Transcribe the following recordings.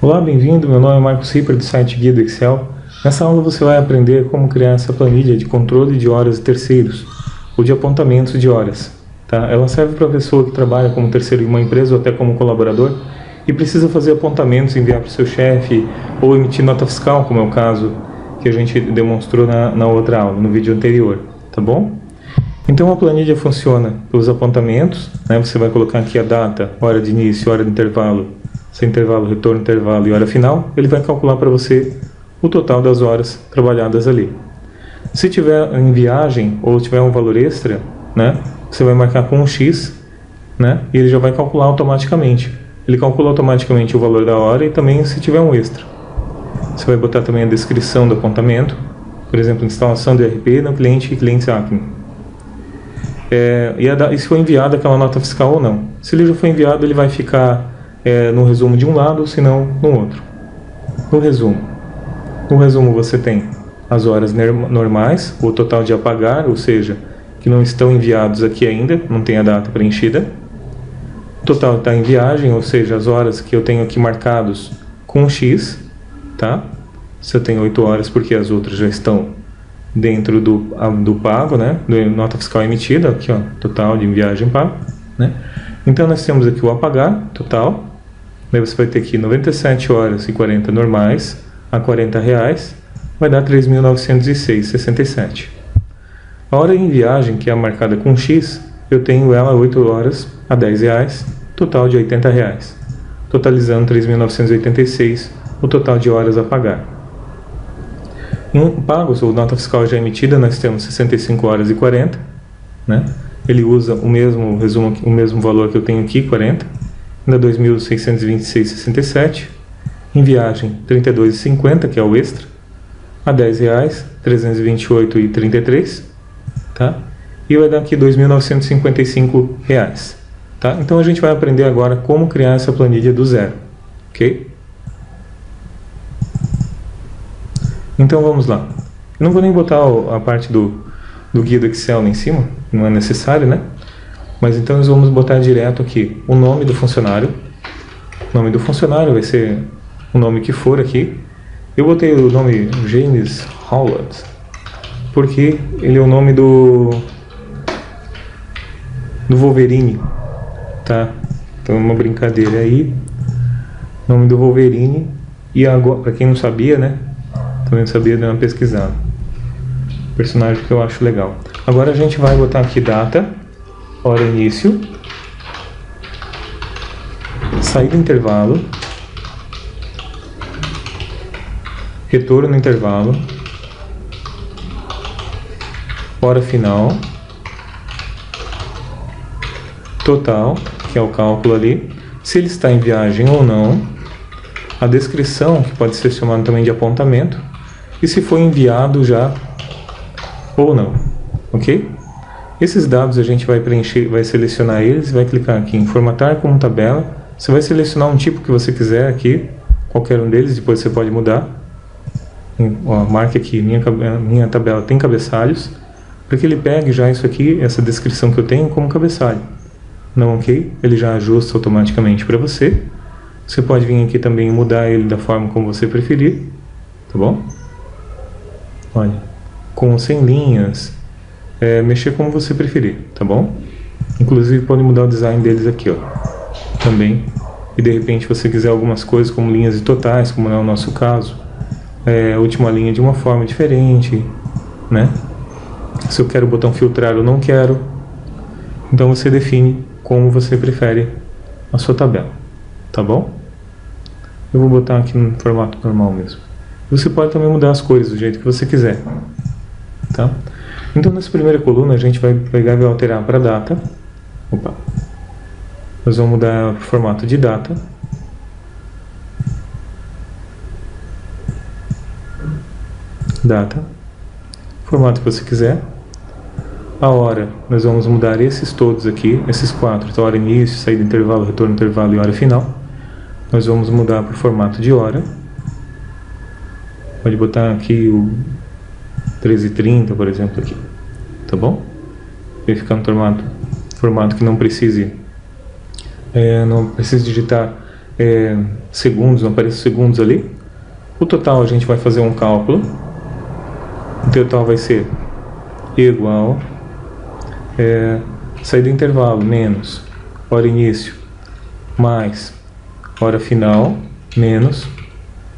Olá, bem-vindo. Meu nome é Marcos Ripper do site Guia do Excel. Nessa aula você vai aprender como criar essa planilha de controle de horas de terceiros ou de apontamentos de horas. Tá? Ela serve para a pessoa que trabalha como terceiro em uma empresa ou até como colaborador e precisa fazer apontamentos, enviar para o seu chefe ou emitir nota fiscal, como é o caso que a gente demonstrou na outra aula, no vídeo anterior. Tá bom? Então a planilha funciona pelos apontamentos, né? Você vai colocar aqui a data, hora de início, hora de intervalo, sem intervalo, retorno, intervalo e hora final. Ele vai calcular para você o total das horas trabalhadas ali. Se tiver em viagem ou tiver um valor extra, né? Você vai marcar com um X, né? E ele já vai calcular automaticamente. Ele calcula automaticamente o valor da hora e também se tiver um extra. Você vai botar também a descrição do apontamento, por exemplo, instalação de ERP no cliente e cliente Acme. E se foi enviada aquela nota fiscal ou não. Se ele já foi enviado, ele vai ficar no resumo de um lado, se não no outro. No resumo você tem as horas normais, o total de apagar, ou seja, que não estão enviados aqui ainda, não tem a data preenchida. O total está em viagem, ou seja, as horas que eu tenho aqui marcados com X, tá? Se eu tenho 8 horas, porque as outras já estão dentro do pago, né? Da nota fiscal emitida, aqui ó, total de viagem pago, né? Então nós temos aqui o apagar, total. Daí você vai ter aqui 97 horas e 40 normais a R$40, vai dar 3.906,67. A hora em viagem, que é marcada com X, eu tenho ela 8 horas a R$10, total de R$80, totalizando 3.986, o total de horas a pagar. Em pagos, ou nota fiscal já emitida, nós temos 65 horas e 40, né? Ele usa o mesmo resumo, o mesmo valor que eu tenho aqui, 40, ainda 2.626,67. Em viagem, 32,50, que é o extra, a R$10, 328,33, tá? E vai dar aqui R$2.955, tá? Então a gente vai aprender agora como criar essa planilha do zero, ok? Então vamos lá. Eu não vou nem botar a parte do guia do Excel lá em cima, não é necessário, né? Mas então nós vamos botar direto aqui o nome do funcionário. O nome do funcionário vai ser o nome que for aqui. Eu botei o nome James Howland, porque ele é o nome do Wolverine, tá? Então é uma brincadeira aí. Nome do Wolverine. E agora, para quem não sabia, né? Também não sabia, deu uma pesquisada. Personagem que eu acho legal. Agora a gente vai botar aqui data, hora início, saída intervalo, retorno no intervalo, hora final, total, que é o cálculo ali, se ele está em viagem ou não, a descrição, que pode ser chamada também de apontamento, e se foi enviado já ou não, ok? Esses dados a gente vai preencher, vai selecionar eles, vai clicar aqui em formatar como tabela. Você vai selecionar um tipo que você quiser aqui, qualquer um deles, depois você pode mudar. Ó, marque aqui, minha tabela tem cabeçalhos, para que ele pegue já isso aqui, essa descrição que eu tenho como cabeçalho. Não, ok? Ele já ajusta automaticamente para você. Você pode vir aqui também e mudar ele da forma como você preferir, tá bom? Olha, com 100 linhas, mexer como você preferir, tá bom? Inclusive pode mudar o design deles aqui, ó, também. E de repente você quiser algumas coisas como linhas e totais, como é o nosso caso, a última linha de uma forma diferente, né? Se eu quero o botão filtrar ou não quero, então você define como você prefere a sua tabela, tá bom? Eu vou botar aqui no formato normal mesmo. Você pode também mudar as cores do jeito que você quiser, tá? Então nessa primeira coluna a gente vai pegar e vai alterar para data. Opa. Nós vamos mudar o formato de data. Data. Formato que você quiser. A hora, nós vamos mudar esses todos aqui, esses 4. Então, hora início, saída, intervalo, retorno, intervalo e hora final. Nós vamos mudar para o formato de hora. Pode botar aqui o 13h30, por exemplo, aqui. Tá bom? Vai ficar no formato que não precise digitar segundos, não aparece segundos ali. O total a gente vai fazer um cálculo. O total vai ser igual saída do intervalo menos hora início mais hora final menos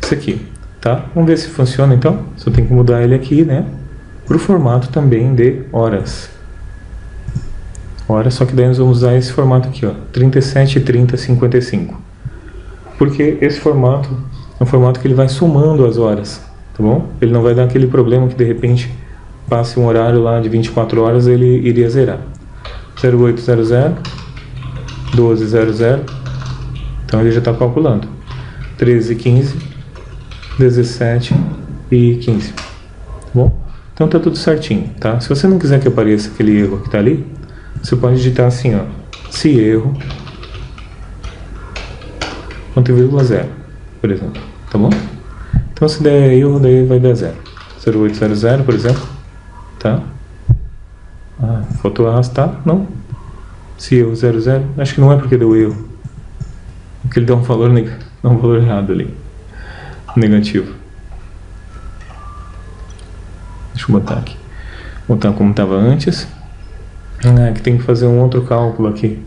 isso aqui, tá? Vamos ver se funciona então. Só tem que mudar ele aqui, né? Para o formato também de horas. Só que daí nós vamos usar esse formato aqui, ó, 37, 30, 55. Porque esse formato é um formato que ele vai somando as horas, tá bom? Ele não vai dar aquele problema que de repente passe um horário lá de 24 horas, ele iria zerar. 0800, 1200, então ele já está calculando. 13, 15, 17 e 15, tá bom? Então tá tudo certinho, tá? Se você não quiser que apareça aquele erro que está ali, você pode digitar assim, ó, se erro, ponto e vírgula 0, por exemplo, tá bom? Então se der erro, daí vai dar 0. 0800, por exemplo, tá? Faltou arrastar? Não. Se erro 00, acho que não é porque deu erro. Porque ele deu um valor errado ali. Negativo. Deixa eu botar aqui. Botar como estava antes. Que tem que fazer um outro cálculo aqui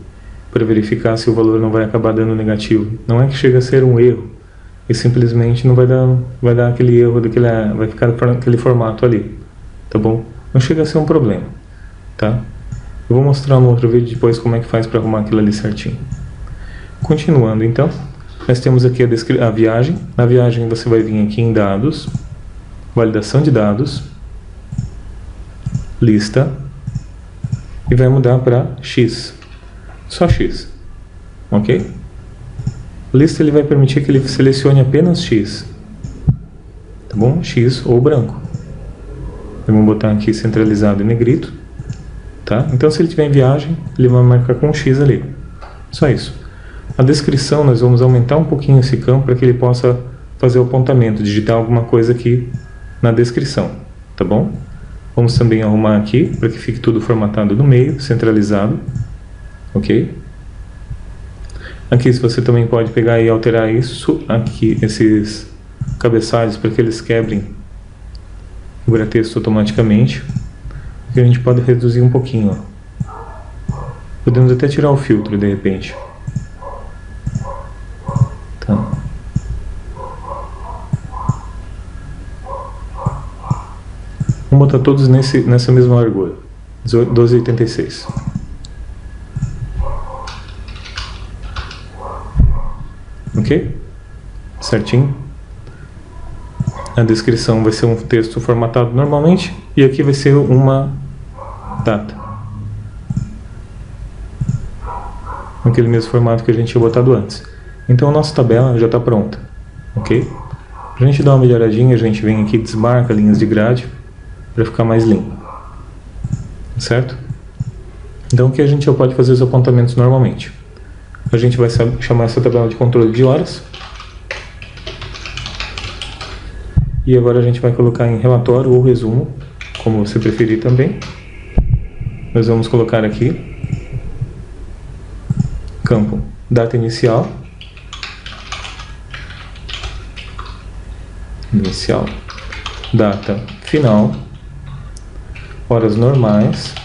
para verificar se o valor não vai acabar dando negativo. Não é que chega a ser um erro. E simplesmente não vai dar aquele erro, vai ficar aquele formato ali. Tá bom? Não chega a ser um problema. Tá? Eu vou mostrar no outro vídeo depois como é que faz para arrumar aquilo ali certinho. Continuando então, nós temos aqui a viagem. Na viagem você vai vir aqui em dados, validação de dados, lista, e vai mudar para X, só X, ok? Lista ele vai permitir que ele selecione apenas X, tá bom? X ou branco. Vamos botar aqui centralizado em negrito. Tá? Então se ele estiver em viagem, ele vai marcar com um X ali. Só isso. A descrição, nós vamos aumentar um pouquinho esse campo para que ele possa fazer o apontamento, digitar alguma coisa aqui na descrição. Tá bom? Vamos também arrumar aqui para que fique tudo formatado no meio, centralizado. Ok? Aqui você também pode pegar e alterar isso, aqui, esses cabeçalhos, para que eles quebrem o gratexto automaticamente. Que a gente pode reduzir um pouquinho, ó. Podemos até tirar o filtro de repente. Tá. Vamos botar todos nessa mesma largura, 12,86. Ok? Certinho. A descrição vai ser um texto formatado normalmente e aqui vai ser uma data. Aquele mesmo formato que a gente tinha botado antes. Então a nossa tabela já está pronta, ok? Para a gente dar uma melhoradinha, a gente vem aqui e desmarca linhas de grade para ficar mais limpo, certo? Então aqui a gente já pode fazer os apontamentos normalmente. A gente vai chamar essa tabela de controle de horas. E agora a gente vai colocar em relatório ou resumo, como você preferir também. Nós vamos colocar aqui campo data inicial, data final, horas normais,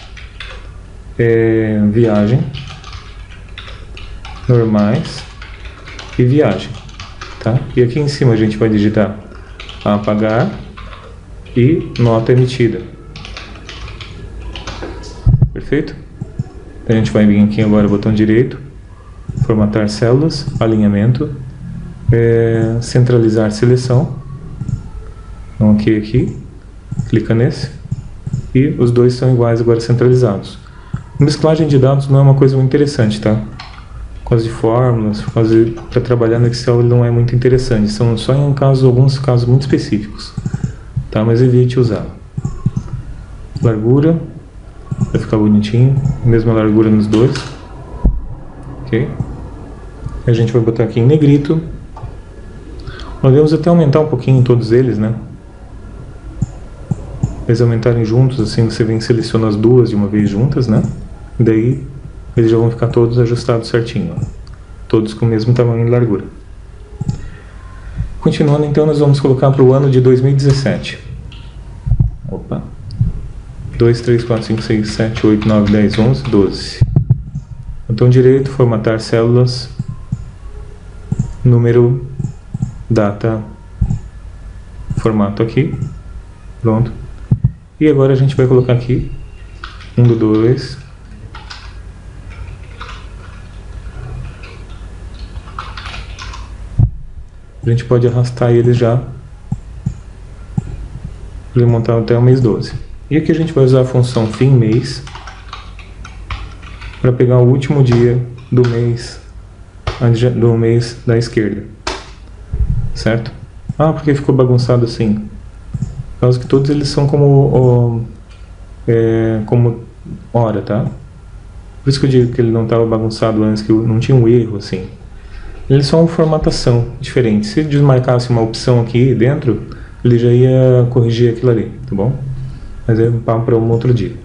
viagem, normais e viagem, tá? E aqui em cima a gente vai digitar a pagar e nota emitida. Perfeito? A gente vai vir aqui agora, botão direito, formatar células, alinhamento, centralizar seleção. Então aqui, clica nesse e os dois são iguais agora centralizados. Mesclagem de dados não é uma coisa muito interessante, tá? Por causa de fórmulas, para trabalhar no Excel ele não é muito interessante, são só em alguns casos muito específicos, tá? Mas evite usar. Largura, vai ficar bonitinho, mesma largura nos dois, ok? A gente vai botar aqui em negrito, podemos até aumentar um pouquinho todos eles, né? Eles aumentarem juntos, assim você vem e seleciona as duas de uma vez juntas, né? Daí eles já vão ficar todos ajustados certinho, ó. todos com o mesmo tamanho e largura. Continuando, então, nós vamos colocar para o ano de 2017. Opa! 2, 3, 4, 5, 6, 7, 8, 9, 10, 11, 12. Botão direito, formatar células, número, data, formato aqui, pronto. E agora a gente vai colocar aqui 1 do 2. A gente pode arrastar ele já para ele montar até o mês 12. E aqui a gente vai usar a função fim mês para pegar o último dia do mês da esquerda, certo? Ah, porque ficou bagunçado assim? Por causa que todos eles são como hora, tá? Por isso que eu digo que ele não estava bagunçado antes, que não tinha um erro assim. Eles são uma formatação diferente. Se desmarcasse uma opção aqui dentro, ele já ia corrigir aquilo ali, tá bom? Mas é para um outro dia.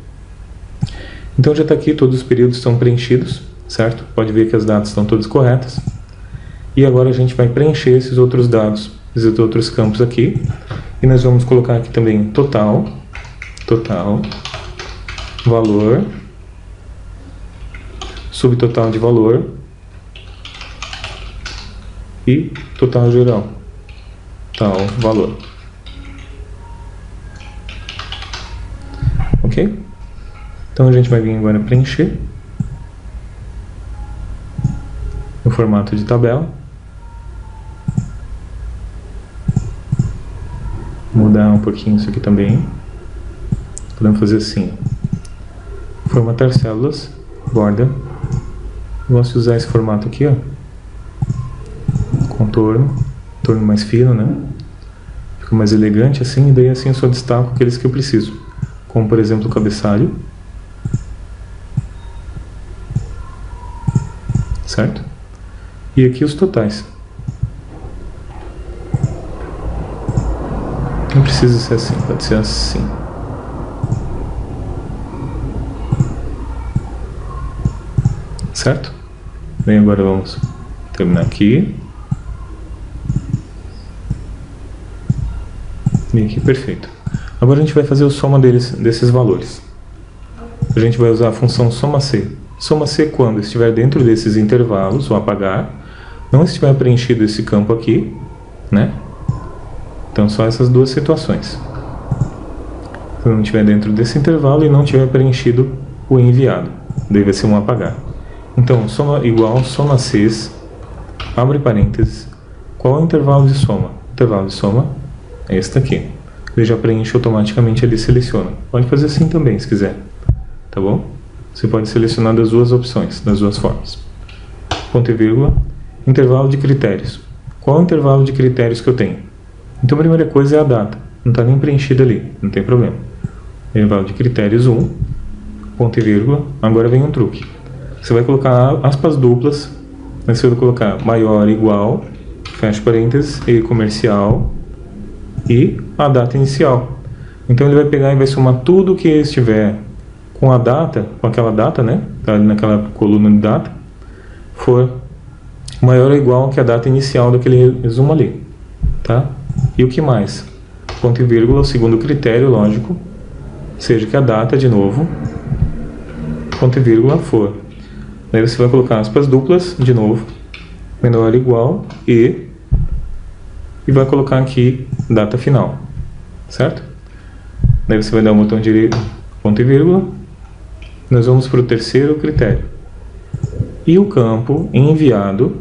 Então já está aqui, todos os períodos estão preenchidos, certo? Pode ver que as datas estão todas corretas. E agora a gente vai preencher esses outros dados, esses outros campos aqui. E nós vamos colocar aqui também total, valor, subtotal de valor e total geral, tal valor. Ok? Então a gente vai vir agora preencher no formato de tabela. Mudar um pouquinho isso aqui também. Podemos fazer assim: formatar células, borda. Eu gosto de usar esse formato aqui, ó. Contorno mais fino, né? Fica mais elegante assim, e daí assim eu só destaco aqueles que eu preciso, como por exemplo o cabeçalho, certo? E aqui os totais. Não precisa ser assim, pode ser assim. Certo? Bem, agora vamos terminar aqui. E aqui, perfeito. Agora a gente vai fazer o soma desses valores. A gente vai usar a função soma C. Soma C quando estiver dentro desses intervalos, ou apagar, não estiver preenchido esse campo aqui, né? Então só essas duas situações. Se não estiver dentro desse intervalo e não tiver preenchido o enviado, daí vai ser um apagar. Então, soma igual, soma Cs, abre parênteses, qual é o intervalo de soma? O intervalo de soma é este aqui. Ele já preenche automaticamente, ele seleciona. Pode fazer assim também, se quiser. Tá bom? Você pode selecionar das duas opções, das duas formas. Ponto e vírgula. Intervalo de critérios. Qual é o intervalo de critérios que eu tenho? Então a primeira coisa é a data. Não está nem preenchida ali, não tem problema. Intervalo de critérios 1. Ponto e vírgula. Agora vem um truque. Você vai colocar aspas duplas. Você vai colocar maior igual, fecha parênteses, e comercial, e a data inicial. Então ele vai pegar e vai somar tudo que estiver com a data, com aquela data, né? Tá naquela coluna de data, for maior ou igual que a data inicial daquele resumo ali, tá? E o que mais? Ponto e vírgula, o segundo critério, lógico, seja que a data, de novo, ponto e vírgula, for. Daí você vai colocar aspas duplas, de novo, menor ou igual, e vai colocar aqui data final, certo? Daí você vai dar um botão direito, ponto e vírgula. Nós vamos para o terceiro critério. E o campo enviado,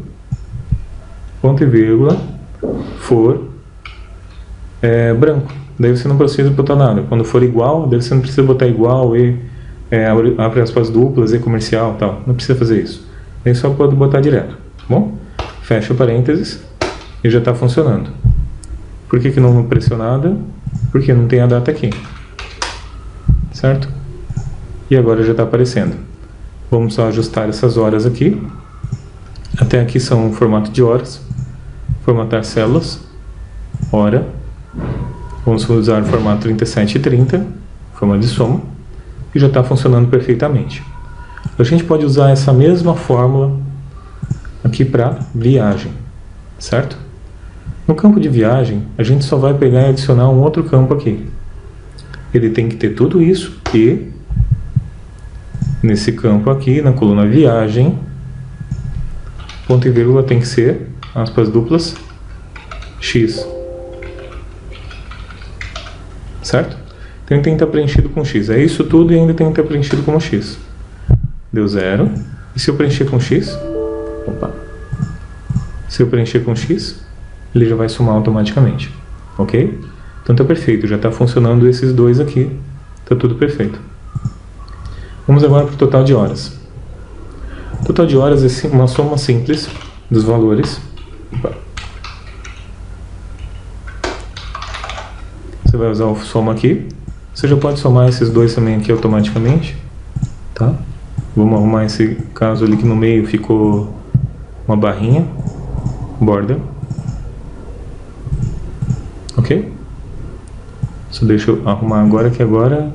ponto e vírgula, for branco. Daí você não precisa botar nada. Quando for igual, daí você não precisa botar igual, e abre aspas duplas, e comercial, tal. Não precisa fazer isso. Daí só pode botar direto, tá bom? Fecha parênteses e já está funcionando. Por que que não apareceu nada? Porque não tem a data aqui, certo? E agora já está aparecendo. Vamos só ajustar essas horas aqui. Até aqui são o formato de horas. Formatar células, hora. Vamos usar o formato 3730, formato de soma, e já está funcionando perfeitamente. A gente pode usar essa mesma fórmula aqui para viagem, certo? No campo de viagem, a gente só vai pegar e adicionar um outro campo aqui. Ele tem que ter tudo isso e nesse campo aqui, na coluna viagem, ponto e vírgula tem que ser, aspas duplas, x. Certo? Então tem que estar preenchido com x. É isso tudo e ainda tem que estar preenchido como x. Deu 0. E se eu preencher com x? Opa. Se eu preencher com x, ele já vai somar automaticamente. Ok? Então tá perfeito. Já está funcionando esses dois aqui. Tá tudo perfeito. Vamos agora para o total de horas. O total de horas é uma soma simples dos valores. Opa. Você vai usar o soma aqui. Você já pode somar esses dois também aqui automaticamente. Tá? Vamos arrumar esse caso ali que no meio ficou uma barrinha. Border. Ok? Só deixa eu arrumar agora, que agora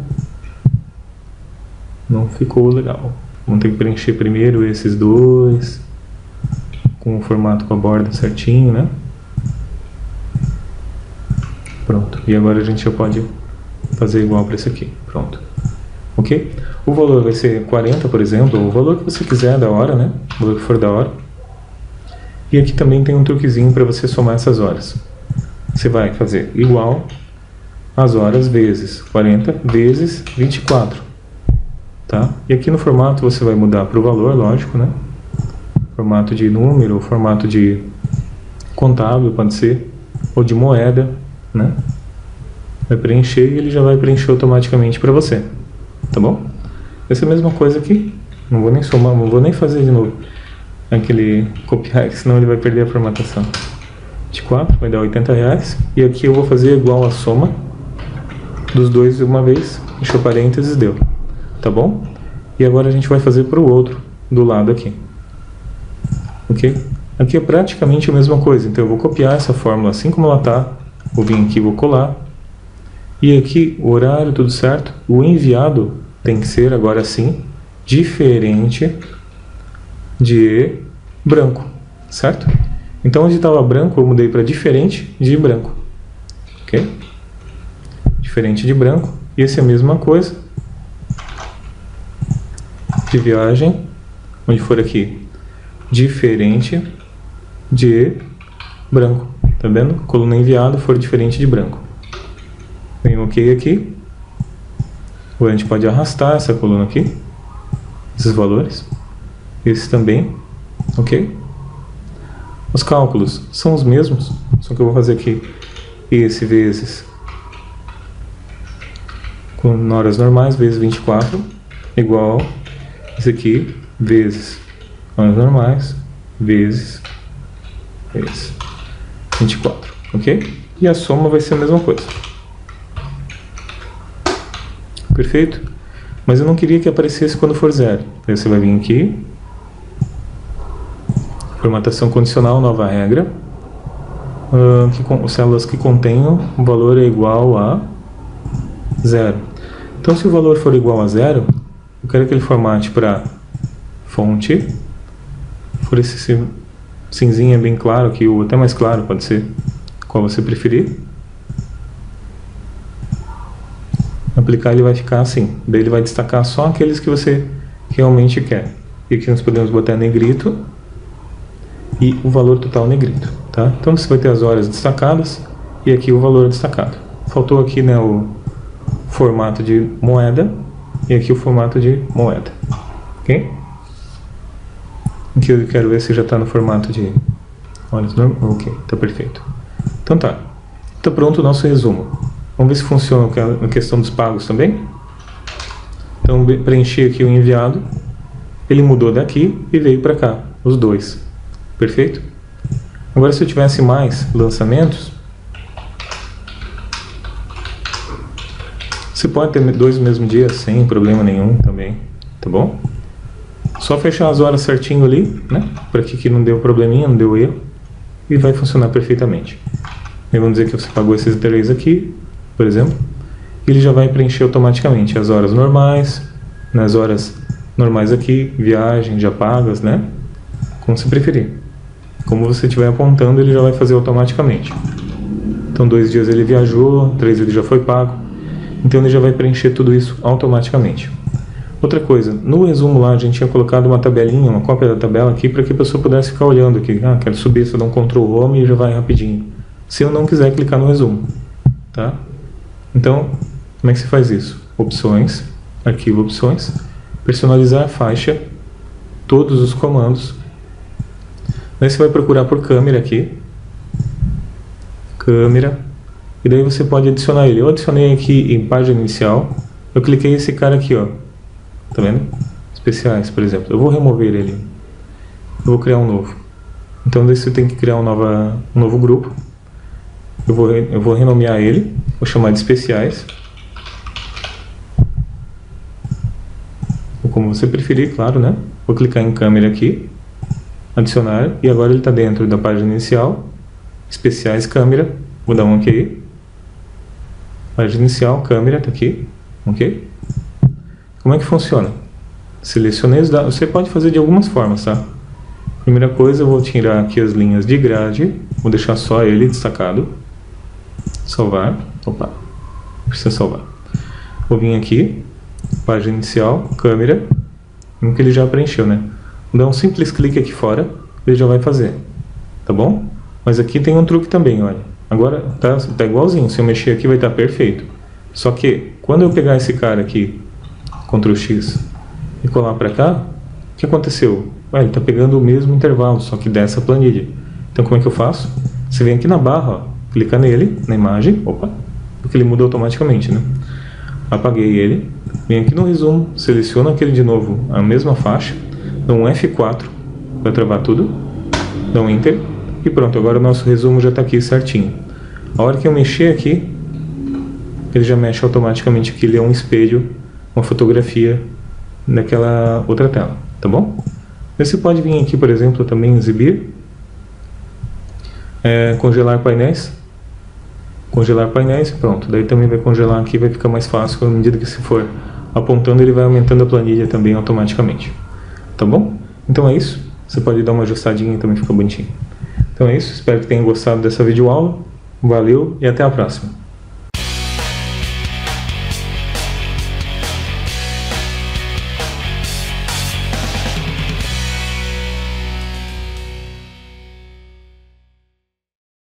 não ficou legal. Vamos ter que preencher primeiro esses dois com o formato com a borda certinho, né? Pronto. E agora a gente já pode fazer igual para esse aqui. Pronto. Ok? O valor vai ser 40, por exemplo, ou o valor que você quiser da hora, né? O valor que for da hora. E aqui também tem um truquezinho para você somar essas horas. Você vai fazer igual as horas vezes 40 vezes 24. Tá? E aqui no formato você vai mudar para o valor, lógico, né? Formato de número, formato de contábil, pode ser, ou de moeda, né? Vai preencher e ele já vai preencher automaticamente para você. Tá bom? Essa é a mesma coisa aqui. Não vou nem somar, não vou nem fazer de novo aquele copiar, senão ele vai perder a formatação. 24 vai dar R$80. E aqui eu vou fazer igual a soma dos dois de uma vez. Deixa parênteses, deu. Tá bom? E agora a gente vai fazer para o outro do lado aqui. Ok? Aqui é praticamente a mesma coisa. Então eu vou copiar essa fórmula assim como ela está. Vou vir aqui e vou colar. E aqui o horário, tudo certo. O enviado tem que ser agora sim diferente de branco. Certo? Então onde estava branco eu mudei para diferente de branco. Ok? Diferente de branco. E esse é a mesma coisa. De viagem, onde for aqui, diferente de branco, tá vendo? Coluna enviado for diferente de branco. Tem um ok aqui. Ou a gente pode arrastar essa coluna aqui, esses valores. Esse também, ok? Os cálculos são os mesmos, só que eu vou fazer aqui esse vezes com horas normais, vezes 24, igual esse aqui, vezes horas normais, vezes 24, ok? E a soma vai ser a mesma coisa. Perfeito? Mas eu não queria que aparecesse quando for 0. Aí você vai vir aqui, formatação condicional, nova regra, células que contenham o valor é igual a 0. Então se o valor for igual a 0, eu quero que ele formate para fonte, por esse cinzinha bem claro aqui, ou até mais claro, pode ser, qual você preferir. Aplicar, ele vai ficar assim, daí ele vai destacar só aqueles que você realmente quer. E aqui nós podemos botar negrito e o valor total negrito, tá? Então você vai ter as horas destacadas e aqui o valor destacado. Faltou aqui, né, o formato de moeda. E aqui o formato de moeda, ok? Aqui eu quero ver se já está no formato de horas normal. Ok, está perfeito. Então tá. Está pronto o nosso resumo. Vamos ver se funciona a questão dos pagos também. Então preenchi aqui o enviado. Ele mudou daqui e veio para cá, os dois. Perfeito? Agora se eu tivesse mais lançamentos, você pode ter dois no mesmo dia sem problema nenhum também, tá bom? Só fechar as horas certinho ali, né? Para que não deu probleminha, não deu erro. E vai funcionar perfeitamente. E vamos dizer que você pagou esses 3 aqui, por exemplo. E ele já vai preencher automaticamente as horas normais, nas horas normais aqui, viagem já pagas, né? Como você preferir. Como você estiver apontando, ele já vai fazer automaticamente. Então 2 dias ele viajou, 3 ele já foi pago. Então ele já vai preencher tudo isso automaticamente. Outra coisa, no resumo lá a gente tinha colocado uma tabelinha, uma cópia da tabela aqui para que a pessoa pudesse ficar olhando aqui. Ah, quero subir, você dá um Ctrl Home e já vai rapidinho. Se eu não quiser clicar no resumo, tá? Então, como é que se faz isso? Opções, arquivo opções, personalizar a faixa, todos os comandos. Daí você vai procurar por câmera aqui, câmera, e daí você pode adicionar ele. Eu adicionei aqui em página inicial, eu cliquei esse cara aqui, ó, tá vendo? Especiais, por exemplo. Eu vou remover ele, eu vou criar um novo. Então daí você tem que criar um novo grupo. Eu vou renomear ele, vou chamar de especiais, ou como você preferir, claro, né? Vou clicar em câmera aqui, adicionar, e agora ele está dentro da página inicial, especiais, câmera, vou dar um OK, página inicial, câmera, está aqui, OK. Como é que funciona? Selecionei os dados, você pode fazer de algumas formas, tá? Primeira coisa, eu vou tirar aqui as linhas de grade, vou deixar só ele destacado, salvar, opa, não precisa salvar. Vou vir aqui, página inicial, câmera, que ele já preencheu, né? Vou dar um simples clique aqui fora, ele já vai fazer, tá bom? Mas aqui tem um truque também, olha. Agora tá igualzinho, se eu mexer aqui vai estar perfeito. Só que, quando eu pegar esse cara aqui, Ctrl X, e colar para cá, o que aconteceu? Ué, ele está pegando o mesmo intervalo, só que dessa planilha. Então como é que eu faço? Você vem aqui na barra, ó, clica nele, na imagem, opa, porque ele muda automaticamente, né? Apaguei ele, vem aqui no resumo, seleciono aquele de novo, a mesma faixa, dou um F4 para travar tudo, dá um Enter, e pronto, agora o nosso resumo já está aqui certinho. A hora que eu mexer aqui, ele já mexe automaticamente aqui, ele é um espelho, uma fotografia naquela outra tela, tá bom? Você pode vir aqui, por exemplo, também exibir, congelar painéis, pronto, daí também vai congelar aqui, vai ficar mais fácil, à medida que se for apontando, ele vai aumentando a planilha também automaticamente, tá bom? Então é isso, você pode dar uma ajustadinha e também fica bonitinho. Então é isso, espero que tenham gostado dessa videoaula, valeu e até a próxima.